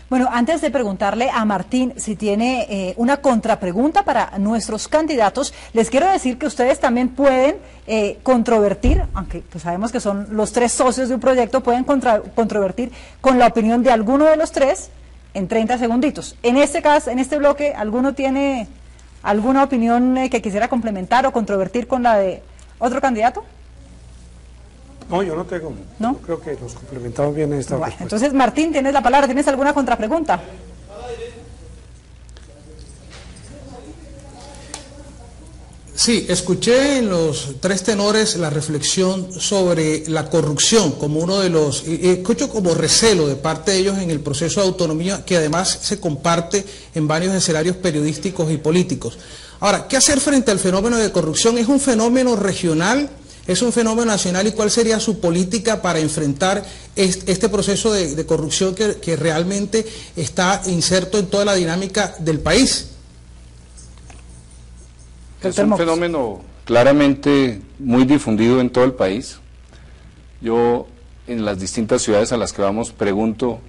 Bueno, antes de preguntarle a Martín si tiene una contrapregunta para nuestros candidatos, les quiero decir que ustedes también pueden controvertir, aunque pues sabemos que son los tres socios de un proyecto, pueden controvertir con la opinión de alguno de los tres en 30 segunditos. En este caso, en este bloque, ¿alguno tiene alguna opinión que quisiera complementar o controvertir con la de otro candidato? No, yo no tengo. ¿No? Creo que nos complementamos bien en esta Bueno, respuesta. entonces Martín, tienes la palabra. ¿Tienes alguna contrapregunta? Sí, escuché en los tres tenores la reflexión sobre la corrupción como uno de los, escucho como recelo de parte de ellos en el proceso de autonomía, que además se comparte en varios escenarios periodísticos y políticos. Ahora, ¿qué hacer frente al fenómeno de corrupción? ¿Es un fenómeno regional? ¿Es un fenómeno nacional? ¿Y cuál sería su política para enfrentar este proceso de corrupción que realmente está inserto en toda la dinámica del país? Es un fenómeno claramente muy difundido en todo el país. Yo en las distintas ciudades a las que vamos pregunto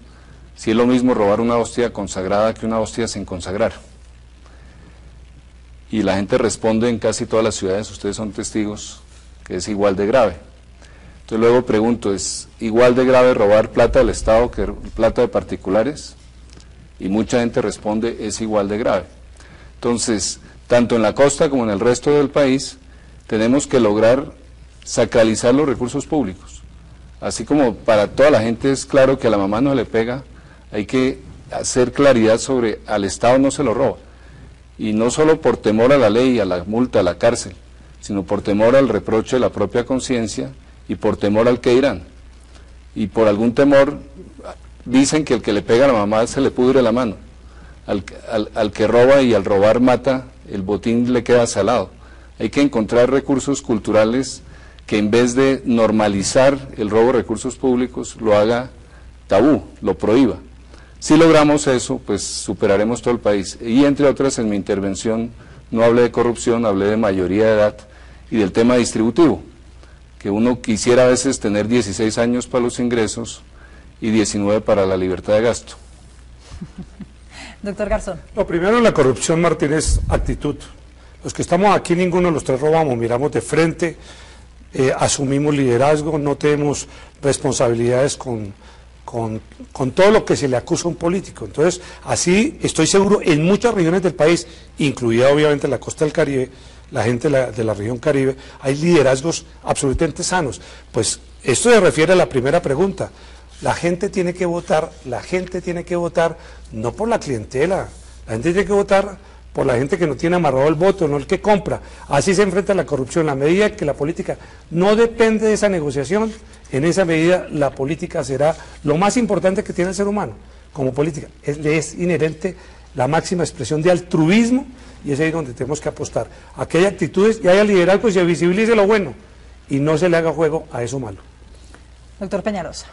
si es lo mismo robar una hostia consagrada que una hostia sin consagrar. Y la gente responde en casi todas las ciudades, ustedes son testigos, que es igual de grave. Entonces luego pregunto, ¿es igual de grave robar plata del Estado que plata de particulares? Y mucha gente responde, es igual de grave. Entonces, tanto en la costa como en el resto del país, tenemos que lograr sacralizar los recursos públicos. Así como para toda la gente es claro que a la mamá no le pega, hay que hacer claridad sobre al Estado no se lo roba. Y no solo por temor a la ley, a la multa, a la cárcel, sino por temor al reproche de la propia conciencia y por temor al que dirán. Y por algún temor, dicen que el que le pega a la mamá se le pudre la mano. Al que roba y al robar mata, el botín le queda salado. Hay que encontrar recursos culturales que en vez de normalizar el robo de recursos públicos, lo haga tabú, lo prohíba. Si logramos eso, pues superaremos todo el país. Y entre otras, en mi intervención no hablé de corrupción, hablé de mayoría de edad y del tema distributivo, que uno quisiera a veces tener 16 años para los ingresos y 19 para la libertad de gasto. Doctor Garzón. Lo primero en la corrupción, Martín, es actitud. Los que estamos aquí, ninguno de los tres robamos, miramos de frente, asumimos liderazgo, no tenemos responsabilidades con todo lo que se le acusa a un político. Entonces, así estoy seguro, en muchas regiones del país, incluida obviamente la costa del Caribe, la gente de la región Caribe, hay liderazgos absolutamente sanos. Pues esto se refiere a la primera pregunta. La gente tiene que votar no por la clientela, la gente tiene que votar por la gente que no tiene amarrado el voto, no el que compra. Así se enfrenta la corrupción. La medida que la política no depende de esa negociación, en esa medida la política será lo más importante que tiene el ser humano como política. Le es inherente la máxima expresión de altruismo y es ahí donde tenemos que apostar. A que haya actitudes y haya liderazgo y se visibilice lo bueno y no se le haga juego a eso malo. Doctor Peñalosa.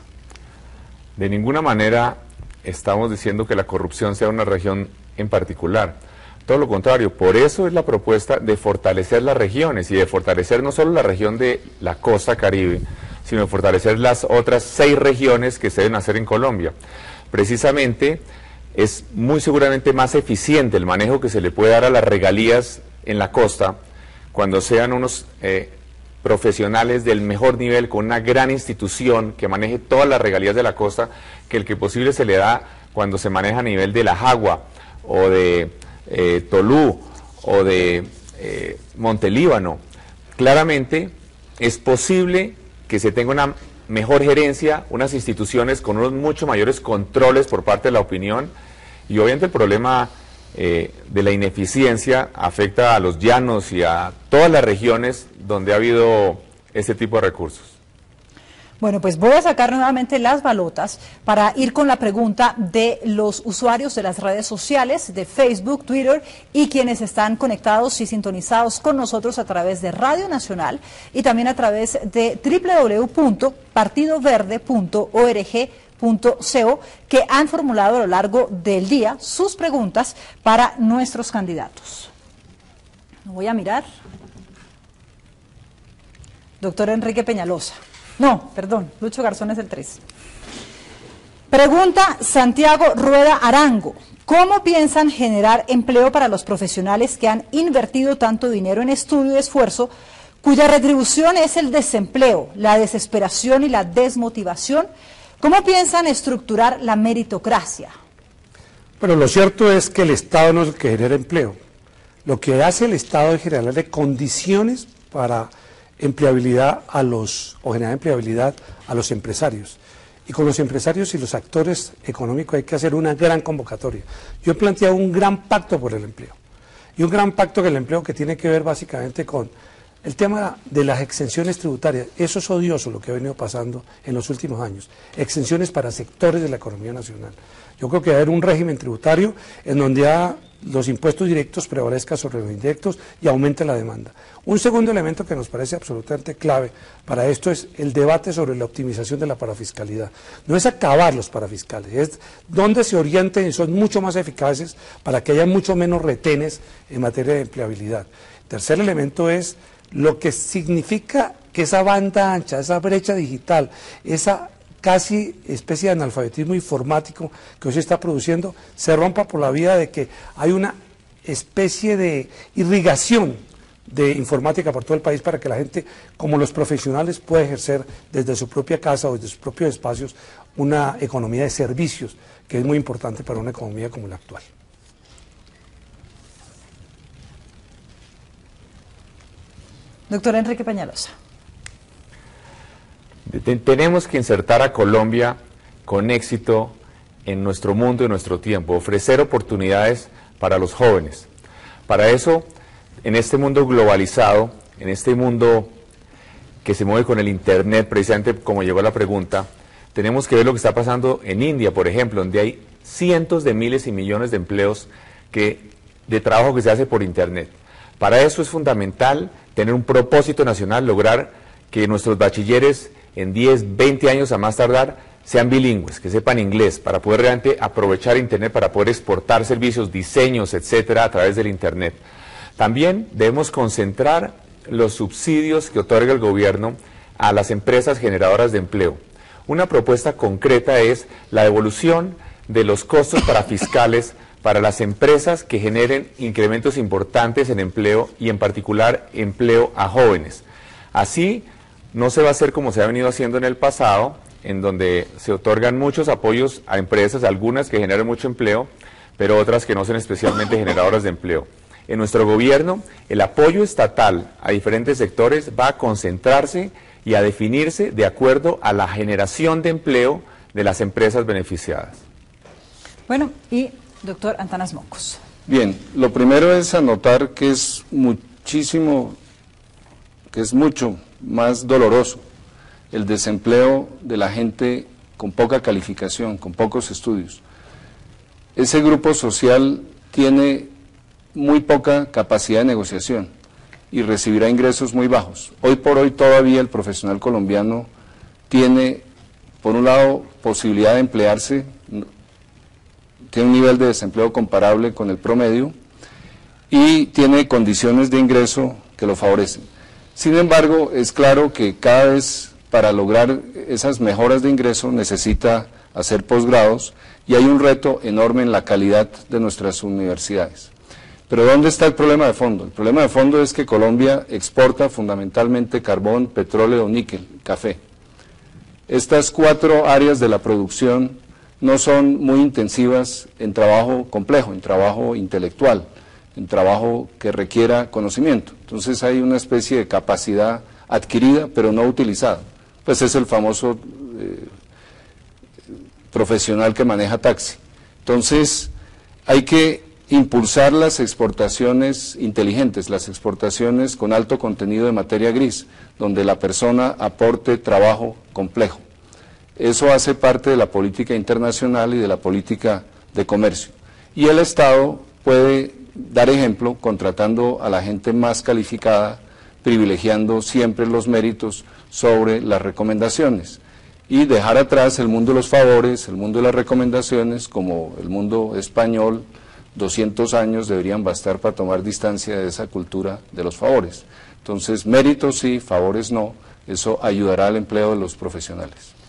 De ninguna manera estamos diciendo que la corrupción sea una región en particular. Todo lo contrario, por eso es la propuesta de fortalecer las regiones y de fortalecer no solo la región de la costa Caribe, sino de fortalecer las otras 6 regiones que se deben hacer en Colombia. Precisamente es muy seguramente más eficiente el manejo que se le puede dar a las regalías en la costa cuando sean unos profesionales del mejor nivel, con una gran institución que maneje todas las regalías de la costa, que el que posible se le da cuando se maneja a nivel de La Jagua o de Tolú o de Montelíbano. Claramente es posible que se tenga una mejor gerencia, unas instituciones con unos mucho mayores controles por parte de la opinión, y obviamente el problema de la ineficiencia afecta a los llanos y a todas las regiones donde ha habido este tipo de recursos. Bueno, pues voy a sacar nuevamente las balotas para ir con la pregunta de los usuarios de las redes sociales, de Facebook, Twitter y quienes están conectados y sintonizados con nosotros a través de Radio Nacional y también a través de www.partidoverde.org.co, que han formulado a lo largo del día sus preguntas para nuestros candidatos. Voy a mirar. Doctor Enrique Peñalosa. No, perdón, Lucho Garzón es el 3. Pregunta Santiago Rueda Arango. ¿Cómo piensan generar empleo para los profesionales que han invertido tanto dinero en estudio y esfuerzo, cuya retribución es el desempleo, la desesperación y la desmotivación? ¿Cómo piensan estructurar la meritocracia? Pero lo cierto es que el Estado no es el que genera empleo. Lo que hace el Estado es generarle condiciones para empleabilidad o generar empleabilidad a los empresarios. Y con los empresarios y los actores económicos hay que hacer una gran convocatoria. Yo he planteado un gran pacto por el empleo. Y un gran pacto por el empleo que tiene que ver básicamente con el tema de las exenciones tributarias. Eso es odioso lo que ha venido pasando en los últimos años. Exenciones para sectores de la economía nacional. Yo creo que debe haber un régimen tributario en donde los impuestos directos prevalezcan sobre los indirectos y aumente la demanda. Un segundo elemento que nos parece absolutamente clave para esto es el debate sobre la optimización de la parafiscalidad. No es acabar los parafiscales, es donde se orienten y son mucho más eficaces para que haya mucho menos retenes en materia de empleabilidad. Tercer elemento es lo que significa que esa banda ancha, esa brecha digital, esa casi especie de analfabetismo informático que hoy se está produciendo, se rompa por la vía de que hay una especie de irrigación de informática por todo el país para que la gente, como los profesionales, pueda ejercer desde su propia casa o desde sus propios espacios una economía de servicios, que es muy importante para una economía como la actual. Doctor Enrique Peñalosa. Tenemos que insertar a Colombia con éxito en nuestro mundo y nuestro tiempo, ofrecer oportunidades para los jóvenes. Para eso, en este mundo globalizado, en este mundo que se mueve con el Internet, precisamente como llegó la pregunta, tenemos que ver lo que está pasando en India, por ejemplo, donde hay cientos de miles y millones de empleos de trabajo que se hace por Internet. Para eso es fundamental tener un propósito nacional, lograr que nuestros bachilleres en 10, 20 años a más tardar sean bilingües, que sepan inglés, para poder realmente aprovechar Internet, para poder exportar servicios, diseños, etcétera, a través del Internet. También debemos concentrar los subsidios que otorga el gobierno a las empresas generadoras de empleo. Una propuesta concreta es la devolución de los costos parafiscales para las empresas que generen incrementos importantes en empleo y en particular empleo a jóvenes. Así no se va a hacer como se ha venido haciendo en el pasado, en donde se otorgan muchos apoyos a empresas, algunas que generan mucho empleo, pero otras que no son especialmente generadoras de empleo. En nuestro gobierno, el apoyo estatal a diferentes sectores va a concentrarse y a definirse de acuerdo a la generación de empleo de las empresas beneficiadas. Bueno, y doctor Antanas Mocos. Bien, lo primero es anotar que es mucho más doloroso el desempleo de la gente con poca calificación, con pocos estudios. Ese grupo social tiene muy poca capacidad de negociación y recibirá ingresos muy bajos. Hoy por hoy todavía el profesional colombiano tiene, por un lado, posibilidad de emplearse, tiene un nivel de desempleo comparable con el promedio y tiene condiciones de ingreso que lo favorecen. Sin embargo, es claro que cada vez para lograr esas mejoras de ingreso necesita hacer posgrados y hay un reto enorme en la calidad de nuestras universidades. Pero ¿dónde está el problema de fondo? El problema de fondo es que Colombia exporta fundamentalmente carbón, petróleo, níquel, café. Estas 4 áreas de la producción no son muy intensivas en trabajo complejo, en trabajo intelectual, en trabajo que requiera conocimiento. Entonces hay una especie de capacidad adquirida pero no utilizada. Pues es el famoso profesional que maneja taxi. Entonces hay que impulsar las exportaciones inteligentes, las exportaciones con alto contenido de materia gris, donde la persona aporte trabajo complejo. Eso hace parte de la política internacional y de la política de comercio. Y el Estado puede dar ejemplo contratando a la gente más calificada, privilegiando siempre los méritos sobre las recomendaciones y dejar atrás el mundo de los favores, el mundo de las recomendaciones, como el mundo español. 200 años deberían bastar para tomar distancia de esa cultura de los favores. Entonces, méritos sí, favores no, eso ayudará al empleo de los profesionales.